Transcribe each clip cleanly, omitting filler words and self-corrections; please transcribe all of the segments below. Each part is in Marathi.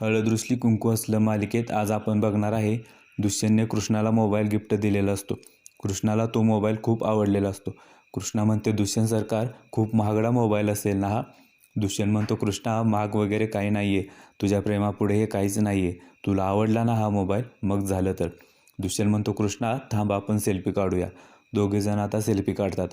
हळद रुसली कुंकू हसलं मालिकेत आज आपण बघणार आहे. दुष्यंतने कृष्णाला मोबाईल गिफ्ट दिलेला असतो. कृष्णाला तो मोबाईल खूप आवडलेला असतो. कृष्णा म्हणते, दुष्यंत सरकार खूप महागडा मोबाईल असेल ना हा? दुष्यंत म्हणतो, कृष्णा महाग वगैरे काही नाही आहे, तुझ्या प्रेमापुढे हे काहीच नाही आहे. तुला आवडला ना हा मोबाईल, मग झालं तर. दुष्यंत म्हणतो, कृष्णा थांब आपण सेल्फी काढूया. दोघेजण आता सेल्फी काढतात.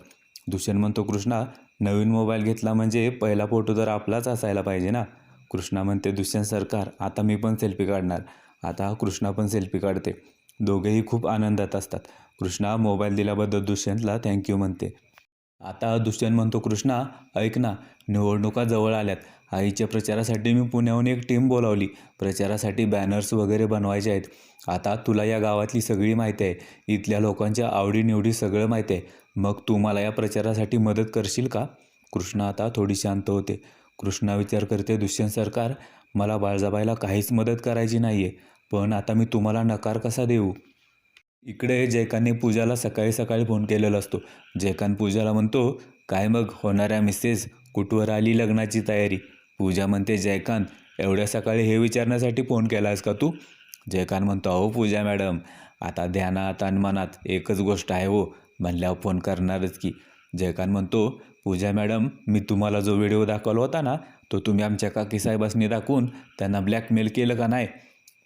दुष्यंत म्हणतो, कृष्णा नवीन मोबाईल घेतला म्हणजे पहिला फोटो तर आपलाच असायला पाहिजे ना. कृष्णा म्हणते, दुष्यंत सरकार आता मी पण सेल्फी काढणार. आता कृष्णा पण सेल्फी काढते. दोघेही खूप आनंदात असतात. कृष्णा मोबाईल दिल्याबद्दल दुष्यंतला थँक्यू म्हणते. आता दुष्यंत म्हणतो, कृष्णा ऐक ना, निवडणुका जवळ आल्यात. आईच्या प्रचारासाठी मी पुण्याहून एक टीम बोलावली. प्रचारासाठी बॅनर्स वगैरे बनवायचे आहेत. आता तुला या गावातली सगळी माहिती आहे, इथल्या लोकांच्या आवडीनिवडी सगळं माहिती आहे. मग तू मला या प्रचारासाठी मदत करशील का? कृष्णा आता थोडी शांत होते. कृष्णा विचार करते, दुष्यंत सरकार मला बाळजाबाईला काहीच मदत करायची नाही आहे, पण आता मी तुम्हाला नकार कसा देऊ? इकडे जयकांतने पूजाला सकाळी सकाळी फोन केलेला असतो. जयकांत पूजाला म्हणतो, काय मग होणाऱ्या मिसेस, कुठवर आली लग्नाची तयारी? पूजा म्हणते, जयकांत एवढ्या सकाळी हे विचारण्यासाठी फोन केला आहेस का तू? जयकांत म्हणतो, अहो पूजा मॅडम, आता ध्यानात आणि मनात एकच गोष्ट आहे हो, म्हणल्यावर फोन करणारच की. जयकांत म्हणतो, पूजा मॅडम मी तुम्हाला जो व्हिडिओ दाखवला होता ना, तो तुम्ही आमच्या काकीसाहेबांनी दाखवून त्यांना ब्लॅकमेल केलं का नाही?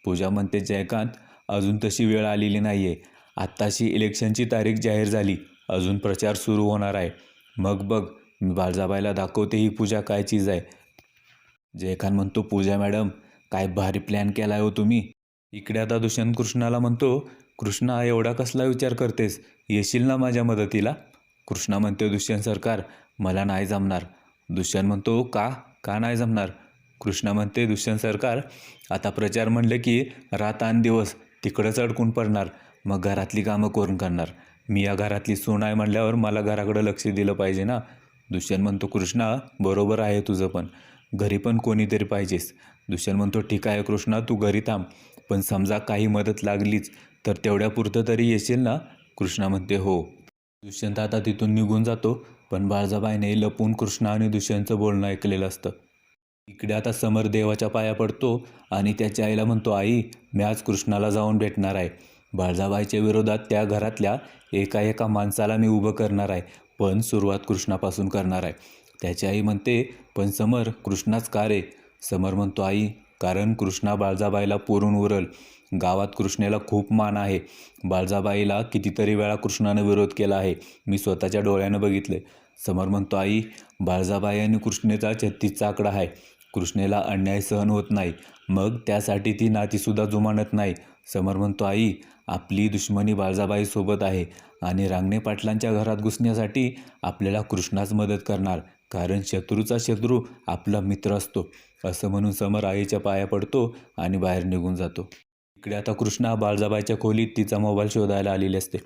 पूजा म्हणते, जयकांत अजून तशी वेळ आलेली नाही आहे. आत्ताशी इलेक्शनची तारीख जाहीर झाली, अजून प्रचार सुरू होणार आहे. मग बघ मी बाळजाबाईला दाखवते ही पूजा काय चीज आहे. जयकांत म्हणतो, पूजा मॅडम काय भारी प्लॅन केला आहे हो तुम्ही. इकडे आता दुष्यंत कृष्णाला म्हणतो, कृष्णा एवढा कसला विचार करतेस, येशील ना माझ्या मदतीला? कृष्णा म्हणते, दुष्यंत सरकार मला नाही जमणार. दुष्यंत म्हणतो, का का नाही जमणार? कृष्णा म्हणते, दुष्यंत सरकार आता प्रचार म्हणलं की रात्रंदिवस तिकडंच अडकून पडणार, मग घरातली कामं कोण करणार? मी या घरातली सून आहे म्हणल्यावर मला घराकडं लक्ष दिलं पाहिजे ना. दुष्यंत म्हणतो, कृष्णा बरोबर आहे तुझं, पण घरी पण कोणीतरी पाहिजेस. दुष्यंत म्हणतो, ठीक आहे कृष्णा तू घरी थांब, पण समजा काही मदत लागलीच तर तेवढ्यापुरतं तरी येशील ना? कृष्णा म्हणते, हो. दुष्यंत आता तिथून निघून जातो, पण बाळजाबाईने लपून कृष्णा आणि दुष्यंतचं बोलणं ऐकलेलं असतं. इकडे आता समर देवाच्या पाया पडतो आणि त्याच्या आईला म्हणतो, आई मी आज कृष्णाला जाऊन भेटणार आहे. बाळजाबाईच्या विरोधात त्या घरातल्या एका माणसाला मी उभं करणार आहे, पण सुरुवात कृष्णापासून करणार आहे. त्याची आई म्हणते, पण समर कृष्णाच का रे? समर म्हणतो, आई कारण कृष्णा बाळजाबाईला पुरून उरल. गावात कृष्णेला खूप मान आहे. बाळजाबाईला कितीतरी वेळा कृष्णानं विरोध केला आहे, मी स्वतःच्या डोळ्यानं बघितले. समर म्हणतो, आई बाळजाबाई आणि कृष्णेचा 36चा आकडा आहे. कृष्णेला अन्याय सहन होत नाही, मग त्यासाठी ती नातीसुद्धा जुमानत नाही. समर म्हणतो, आई आपली दुश्मनी बाळजाबाईसोबत आहे आणि रांगणे पाटलांच्या घरात घुसण्यासाठी आपल्याला कृष्णाच मदत करणार, कारण शत्रूचा शत्रू आपला मित्र असतो. असं म्हणून समर आईच्या पाया पडतो आणि बाहेर निघून जातो. इकडे आता कृष्णा बाळजाबाईच्या खोलीत तिचा मोबाईल शोधायला आलेली असते.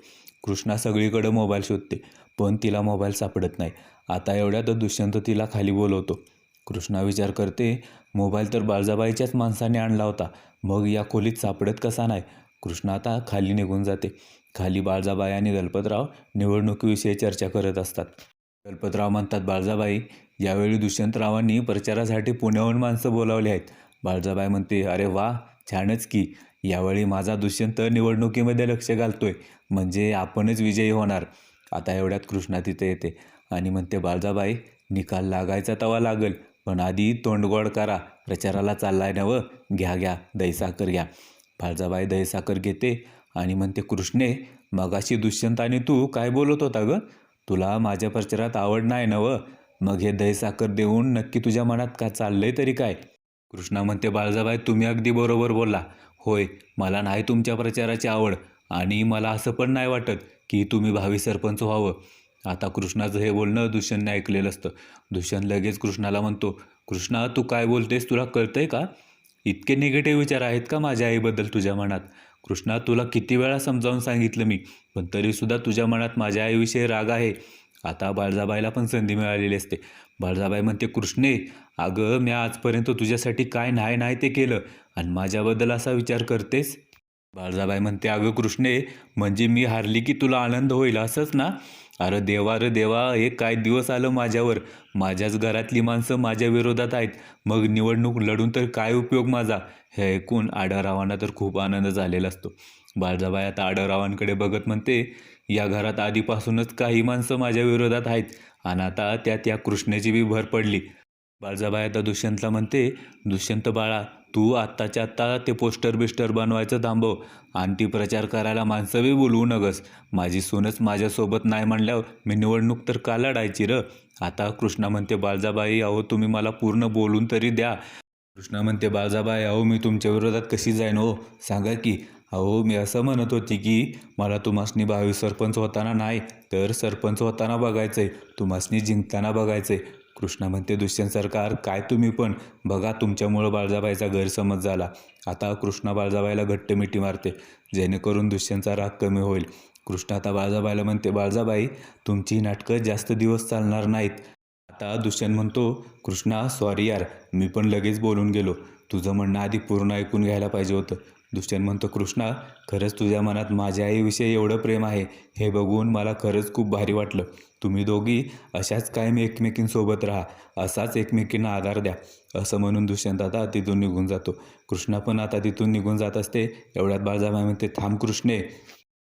कृष्णा सगळीकडे मोबाईल शोधते, पण तिला मोबाईल सापडत नाही. आता एवढ्यात दुष्यंत तिला खाली बोलवतो. कृष्णा विचार करते, मोबाईल तर बाळजाबाईच्याच माणसाने आणला होता, मग या खोलीत सापडत कसा नाही? कृष्णा आता खाली निघून जाते. खाली बाळजाबाई आणि दलपतराव निवडणुकीविषयी चर्चा करत असतात. दलपतराव म्हणतात, बाळजाबाई यावेळी दुष्यंतरावांनी प्रचारासाठी पुण्याहून माणसं बोलावली आहेत. बाळजाबाई म्हणते, अरे वा छानच की, यावेळी माझा दुष्यंत निवडणुकीमध्ये लक्ष घालतोय, म्हणजे आपणच विजयी होणार. आता एवढ्यात कृष्णा तिथे येते आणि म्हणते, बाळजाबाई निकाल लागायचा तवा लागल, पण आधी तोंडगोड करा, प्रचाराला चाललाय नवं, घ्या घ्या दहीसाखर घ्या. बाळजाबाई दहीसाखर घेते आणि म्हणते, कृष्णे मगाशी दुष्यंत आणि तू काय बोलत होता ग? तुला माझ्या प्रचारात आवड नाही नवं, मग हे दहीसाखर देऊन नक्की तुझ्या मनात का चाललंय तरी काय? कृष्णा म्हणते, बाळजाबाई तुम्ही अगदी बरोबर बोलला. होय मला नाही तुमच्या प्रचाराची आवड, आणि मला असं पण नाही वाटत की तुम्ही भावी सरपंच व्हावं. आता कृष्णाचं हे बोलणं दुष्यंतने ऐकलेलं असतं. दुष्यंत लगेच कृष्णाला म्हणतो, कृष्णा तू काय बोलतेस तुला कळतंय का? इतके निगेटिव्ह विचार आहेत का माझ्या आईबद्दल तुझ्या मनात? कृष्णा तुला किती वेळा समजावून सांगितलं मी, पण तरीसुद्धा तुझ्या मनात माझ्या आईविषयी राग आहे. आता बाळजाबाईला पण संधी मिळालेली असते. बाळजाबाई म्हणते, कृष्णे अगं मी आजपर्यंत तुझ्यासाठी काय नाही नाही ते केलं आणि माझ्याबद्दल असा विचार करतेस? बाळजाबाई म्हणते, अगं कृष्णे म्हणजे मी हारली की तुला आनंद होईल असंच ना? अरे देवा रे देवा, हे काय दिवस आलं माझ्यावर. माझ्याच घरातली माणसं माझ्या विरोधात आहेत. मग निवडणूक लढून तर काय उपयोग माझा. हे ऐकून आढळरावांना तर खूप आनंद झालेला असतो. बाळजाबाई आता आढळरावांकडे बघत म्हणते, या घरात आधीपासूनच काही माणसं माझ्या विरोधात आहेत आणि आता त्यात या कृष्णाची बी भर पडली. बाळजाबाई आता दुष्यंतला म्हणते, दुष्यंत बाळा, तू आत्ताच्या आत्ता ते पोस्टर बिस्टर बनवायचं थांबव आणि ती प्रचार करायला माणसं बी बोलवू नगस. माझी सूनच माझ्यासोबत नाही म्हणल्यावर मी निवडणूक तर का लढायची र. आता कृष्णा म्हणते, बाळजाबाई अहो तुम्ही मला पूर्ण बोलून तरी द्या. कृष्णा म्हणते, बाळजाबाई अहो मी तुमच्या विरोधात कशी जाईन हो, सांगा की. अहो मी असं म्हणत होती की मला तुम्हासनी भावी सरपंच होताना नाही तर सरपंच होताना बघायचंय, तुम्हासनी जिंकताना बघायचंय. कृष्णा म्हणते, दुष्यंत सरकार काय तुम्ही पण बघा, तुमच्यामुळं बाळजाबाईचा गैरसमज झाला. आता कृष्णा बाळजाबाईला घट्ट मिठी मारते जेणेकरून दुष्यंतचा राग कमी होईल. कृष्णा आता बाळजाबाईला म्हणते, बाळजाबाई तुमची नाटकं जास्त दिवस चालणार नाहीत. आता दुष्यंत म्हणतो, कृष्णा सॉरी यार, मी पण लगेच बोलून गेलो. तुझं म्हणणं आधी पूर्ण ऐकून घ्यायला पाहिजे होतं. दुष्यंत म्हणतो, कृष्णा खरंच तुझ्या मनात माझ्या आईविषयी एवढं प्रेम आहे हे बघून मला खरंच खूप भारी वाटलं. तुम्ही दोघी अशाच कायम एकमेकींसोबत राहा, असाच एकमेकींना आधार द्या. असं म्हणून दुष्यंत आता तिथून निघून जातो. कृष्णा पण आता तिथून निघून जात असते. एवढ्यात बाळजाबाई म्हणते, थांब कृष्णे.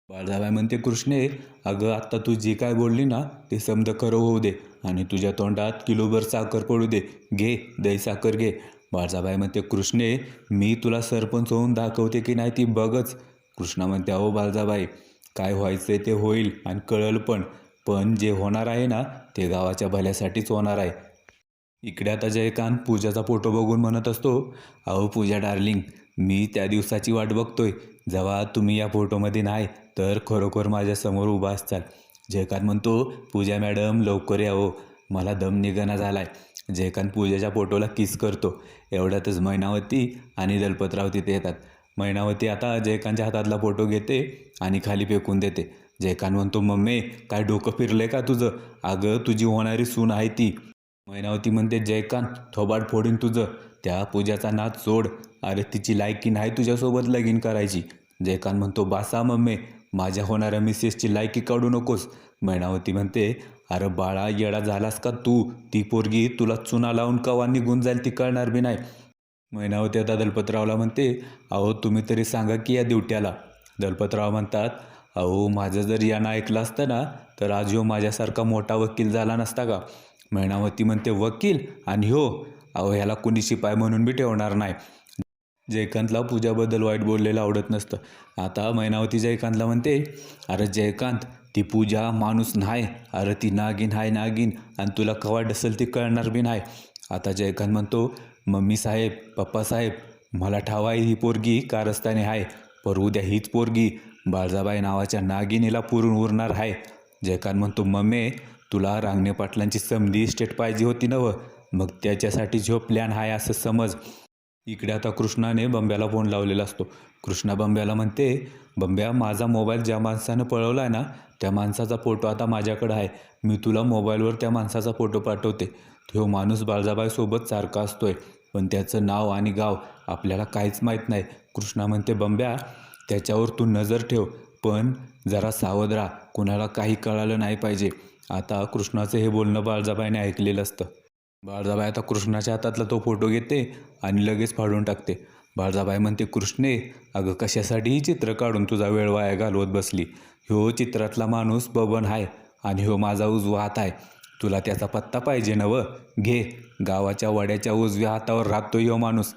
बाळजाबाई म्हणते, कृष्णे अगं आत्ता तू जी काय बोलली ना ते समज खरं होऊ दे आणि तुझ्या तोंडात किलोभर साखर पडू दे. घे दही साखर घे. बाळजाबाई म्हणते, कृष्णे मी तुला सरपंच होऊन दाखवते की नाही ती बघच. कृष्णा म्हणते, अहो बाळजाबाई काय व्हायचंय ते होईल आणि कळलं पण. पण जे होणार आहे ना ते गावाच्या भल्यासाठीच होणार आहे. इकडे आता जयकांत पूजाचा फोटो बघून म्हणत असतो, अहो पूजा डार्लिंग, मी त्या दिवसाची वाट बघतोय जेव्हा तुम्ही या फोटोमध्ये नाही तर खरोखर माझ्यासमोर उभा असाल. जयकांत म्हणतो, पूजा मॅडम लवकर या हो, मला दम निघणा झालाय. जयकांत पूजेच्या फोटोला किस करतो. एवढ्यातच मैनावती आणि दलपतराव तिथे येतात. मैनावती आता जयकांतच्या हातातला फोटो घेते आणि खाली फेकून देते. जयकांत म्हणतो, मम्मी काय डोकं फिरलंय का तुझं? अगं तुझी होणारी सून आहे ती. मैनावती म्हणते, जयकांत थोबाड फोडीन तुझं. त्या पूजाचा नाद सोड. अरे तिची लायकी नाही तुझ्यासोबत लगीन करायची. जयकांत म्हणतो, बासा मम्मी, माझ्या होणाऱ्या मिसेसची लायकी काढू नकोस. मैनावती म्हणते, अरे बाळा येडा झालास का तू? ती पोरगी तुला चुना लावून कवा निघून जाईल ती कळणार बी नाही. मैनावती आता दलपतरावला म्हणते, अहो तुम्ही तरी सांगा की या दिवट्याला. दलपतराव म्हणतात, अहो माझं जर यानं ऐकलं असतं ना तर आज ह्यो माझ्यासारखा मोठा वकील झाला नसता का. मैनावती म्हणते, वकील आणि हो, अहो ह्याला कुणी शिपाय म्हणून बी ठेवणार नाही. जयकांतला पूजाबद्दल वाईट बोललेलं आवडत नसतं. आता मैनावती जयकांतला म्हणते, अरे जयकांत ती पूजा माणूस नाही, अरे ती नागिन हाय नागिन, आणि तुला कवा डसल ती कळणार बी नाही. आता जयकांत म्हणतो, मम्मी साहेब पप्पा साहेब, मला ठाव आहे ही पोरगी कारस्थानी आहे, पर उद्या हीच पोरगी बाळजाबाई नावाच्या नागिनीला पुरून उरणार आहे. जयकांत म्हणतो, मम्मी तुला रांगणे पाटलांची समधी इस्टेट पाहिजे होती नवं, मग त्याच्यासाठी जो प्लॅन आहे असं समज. इकडे आता कृष्णाने बंब्याला फोन लावलेला असतो. कृष्णा बंब्याला म्हणते, बंब्या माझा मोबाईल ज्या माणसानं पळवला आहे ना त्या माणसाचा फोटो आता माझ्याकडं आहे. मी तुला मोबाईलवर त्या माणसाचा फोटो पाठवते. तो माणूस बाळजाबाईसोबत सारखा असतोय पण त्याचं नाव आणि गाव आपल्याला काहीच माहीत नाही. कृष्णा म्हणते, बंब्या त्याच्यावर तू नजर ठेव पण जरा सावध राहा, कुणाला काही कळालं नाही पाहिजे. आता कृष्णाचं हे बोलणं बाळजाबाईने ऐकलेलं असतं. बाळजाबाई आता कृष्णाच्या हातातला तो फोटो घेते आणि लगेच फाडून टाकते. बाळजाबाई म्हणते, कृष्णे अगं कशासाठी ही चित्र काढून तुझा वेळ वाया घालवत बसली. ह्यो चित्रातला माणूस बबन आहे आणि ह्यो माझा उजवा हात आहे. तुला त्याचा पत्ता पाहिजे नवं, घे, गावाच्या वड्याच्या उजव्या हातावर राहतो ह्यो माणूस.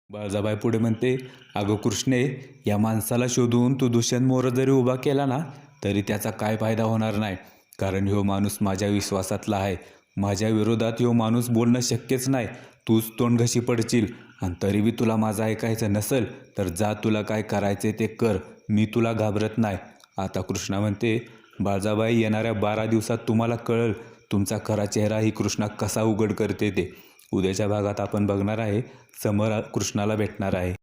बाळजाबाई पुढे म्हणते, अगं कृष्णे या माणसाला शोधून तू दुष्यंत मोर जरी उभा केला ना तरी त्याचा काय फायदा होणार नाही, कारण ह्यो माणूस माझ्या विश्वासातला आहे. माझ्या विरोधात ह्यो माणूस बोलणं शक्यच नाही. तूच तोंड घशी पडशील आणि तरी बी तुला माझं ऐकायचं नसेल तर जा, तुला काय करायचे ते कर, मी तुला घाबरत नाही. आता कृष्णा म्हणते, बाळजाबाई येणाऱ्या 12 दिवसात तुम्हाला कळेल तुमचा खरा चेहरा ही कृष्णा कसा उघड करते ते. उद्याच्या भागात आपण बघणार आहे समर कृष्णाला भेटणार आहे.